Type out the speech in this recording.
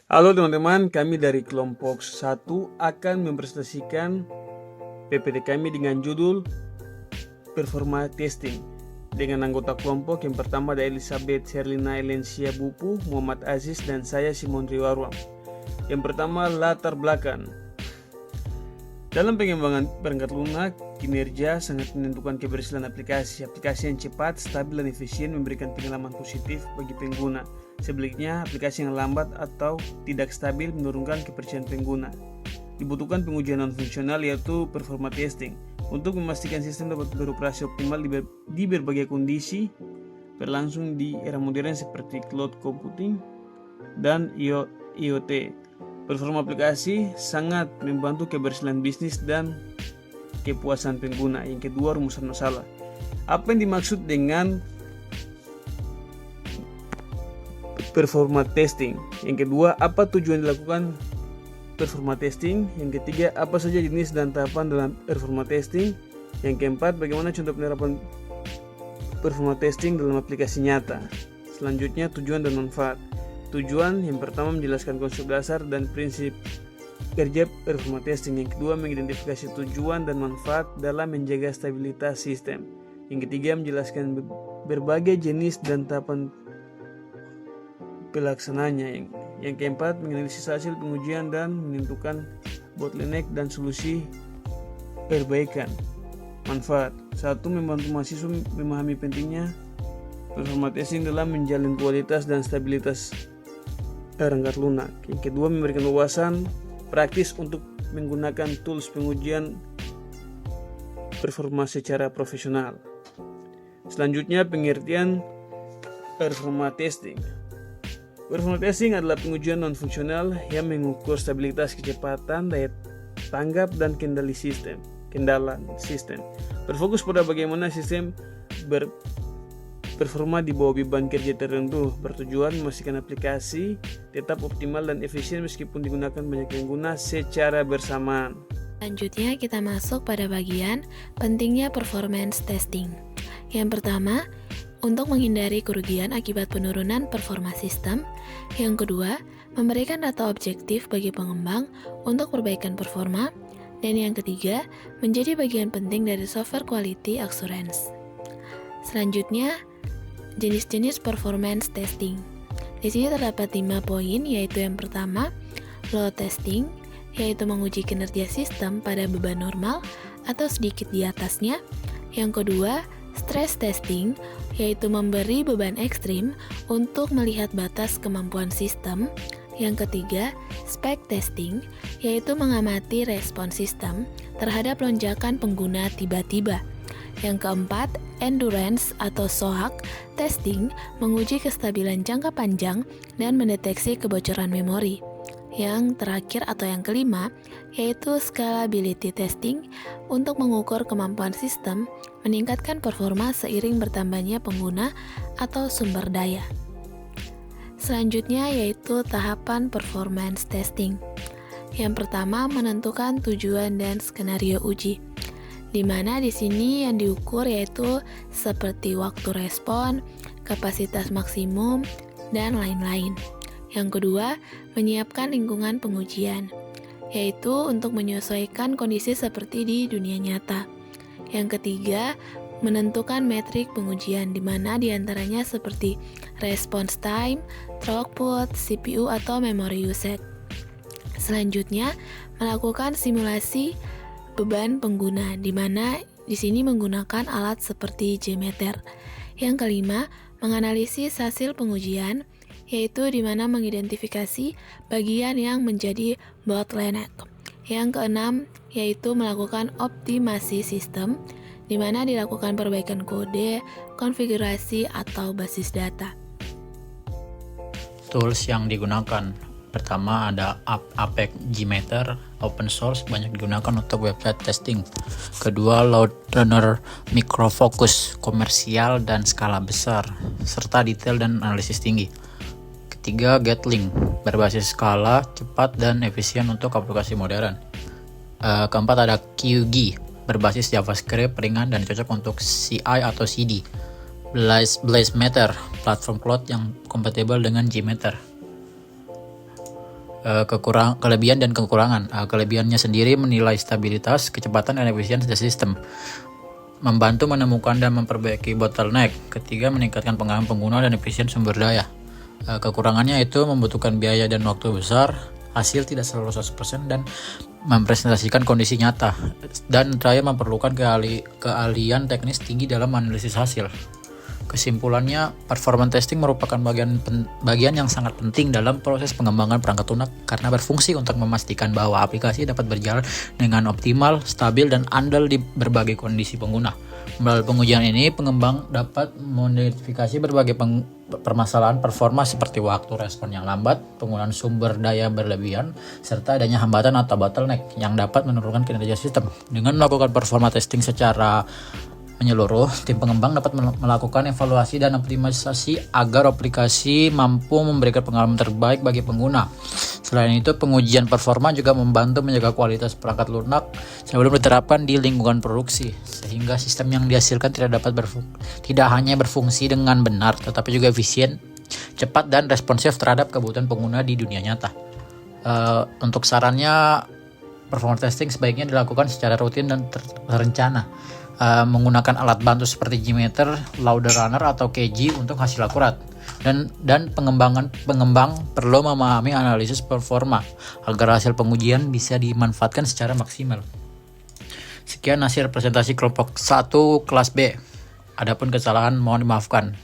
Halo teman-teman, kami dari kelompok 1 akan mempresentasikan PPT kami dengan judul Performa Testing dengan anggota kelompok yang pertama ada Elizabeth Herlina Elensia Bupu, Muhammad Aziz, dan saya Simon Riwarwam. Yang pertama, latar belakang. Dalam pengembangan perangkat lunak, kinerja sangat menentukan keberhasilan aplikasi. Aplikasi yang cepat, stabil, dan efisien memberikan pengalaman positif bagi pengguna. Sebaliknya, aplikasi yang lambat atau tidak stabil menurunkan kepercayaan pengguna. Dibutuhkan pengujian non-fungsional yaitu performa testing untuk memastikan sistem dapat beroperasi optimal di berbagai kondisi berlangsung di era modern seperti cloud computing dan IoT. Performa aplikasi sangat membantu keberhasilan bisnis dan kepuasan pengguna. Yang kedua, rumusan masalah. Apa yang dimaksud dengan performa testing? Yang kedua, apa tujuan dilakukan performa testing? Yang ketiga, apa saja jenis dan tahapan dalam performa testing? Yang keempat, bagaimana contoh penerapan performa testing dalam aplikasi nyata? Selanjutnya, tujuan dan manfaat. Tujuan yang pertama menjelaskan konsep dasar dan prinsip kerja performa testing. Yang kedua, mengidentifikasi tujuan dan manfaat dalam menjaga stabilitas sistem. Yang ketiga, menjelaskan berbagai jenis dan tahapan pelaksananya. Yang keempat, menganalisis hasil pengujian dan menentukan bottleneck dan solusi perbaikan. Manfaat. 1. Membantu mahasiswa memahami pentingnya performa testing dalam menjalin kualitas dan stabilitas perangkat lunak. Yang kedua, memberikan wawasan praktis untuk menggunakan tools pengujian performa secara profesional. Selanjutnya, pengertian performa testing. Performa testing adalah pengujian non-fungsional yang mengukur stabilitas, kecepatan, daya tanggap, dan kendala sistem. Berfokus pada bagaimana sistem performa di bawah beban kerja tertentu, bertujuan memastikan aplikasi tetap optimal dan efisien meskipun digunakan banyak pengguna secara bersamaan. Selanjutnya kita masuk pada bagian pentingnya performance testing. Yang pertama, untuk menghindari kerugian akibat penurunan performa sistem. Yang kedua, memberikan data objektif bagi pengembang untuk perbaikan performa. Dan yang ketiga, menjadi bagian penting dari software quality assurance. Selanjutnya, jenis-jenis performance testing. Di sini terdapat 5 poin, yaitu yang pertama, load testing, yaitu menguji kinerja sistem pada beban normal atau sedikit di atasnya. Yang kedua, stress testing, yaitu memberi beban ekstrim untuk melihat batas kemampuan sistem. Yang ketiga, spec testing, yaitu mengamati respon sistem terhadap lonjakan pengguna tiba-tiba. Yang keempat, endurance atau SOHAC testing, menguji kestabilan jangka panjang dan mendeteksi kebocoran memori. Yang terakhir atau yang kelima, yaitu scalability testing untuk mengukur kemampuan sistem meningkatkan performa seiring bertambahnya pengguna atau sumber daya. Selanjutnya yaitu tahapan performance testing. Yang pertama, menentukan tujuan dan skenario uji, di mana di sini yang diukur yaitu seperti waktu respon, kapasitas maksimum, dan lain-lain. Yang kedua, menyiapkan lingkungan pengujian, yaitu untuk menyesuaikan kondisi seperti di dunia nyata. Yang ketiga, menentukan metrik pengujian, di mana diantaranya seperti response time, throughput, CPU, atau memory usage. Selanjutnya, melakukan simulasi beban pengguna, di mana di sini menggunakan alat seperti JMeter. Yang kelima, menganalisis hasil pengujian, yaitu di mana mengidentifikasi bagian yang menjadi bottleneck. Yang keenam, yaitu melakukan optimasi sistem, di mana dilakukan perbaikan kode, konfigurasi, atau basis data. Tools yang digunakan. Pertama ada Apex JMeter, open source, banyak digunakan untuk website testing. Kedua, Loadrunner Microfocus, komersial dan skala besar, serta detail dan analisis tinggi. Ketiga, Gatling, berbasis skala, cepat dan efisien untuk aplikasi modern. Keempat ada QG, berbasis JavaScript, ringan dan cocok untuk CI atau CD. Blazemeter, platform cloud yang kompatibel dengan JMeter. Kelebihan dan kekurangan. Kelebihannya sendiri menilai stabilitas, kecepatan, dan efisiensi sistem, membantu menemukan dan memperbaiki bottleneck. Ketiga, meningkatkan pengalaman pengguna dan efisien sumber daya. Kekurangannya itu membutuhkan biaya dan waktu besar, hasil tidak selalu 100%, dan mempresentasikan kondisi nyata. Dan terakhir, memerlukan keahlian teknis tinggi dalam analisis hasil. Kesimpulannya, performance testing merupakan bagian yang sangat penting dalam proses pengembangan perangkat lunak karena berfungsi untuk memastikan bahwa aplikasi dapat berjalan dengan optimal, stabil, dan andal di berbagai kondisi pengguna. Melalui pengujian ini, pengembang dapat mengidentifikasi berbagai permasalahan performa seperti waktu respon yang lambat, penggunaan sumber daya berlebihan, serta adanya hambatan atau bottleneck yang dapat menurunkan kinerja sistem. Dengan melakukan performa testing secara menyeluruh, tim pengembang dapat melakukan evaluasi dan optimalisasi agar aplikasi mampu memberikan pengalaman terbaik bagi pengguna. Selain itu, pengujian performa juga membantu menjaga kualitas perangkat lunak sebelum diterapkan di lingkungan produksi, sehingga sistem yang dihasilkan tidak hanya berfungsi dengan benar, tetapi juga efisien, cepat, dan responsif terhadap kebutuhan pengguna di dunia nyata. Untuk sarannya, performance testing sebaiknya dilakukan secara rutin dan terencana, menggunakan alat bantu seperti Gmeter, Loader-Runner, atau KG untuk hasil akurat. Dan pengembang perlu memahami analisis performa agar hasil pengujian bisa dimanfaatkan secara maksimal. Sekian hasil presentasi kelompok 1 kelas B. Adapun kesalahan mohon dimaafkan.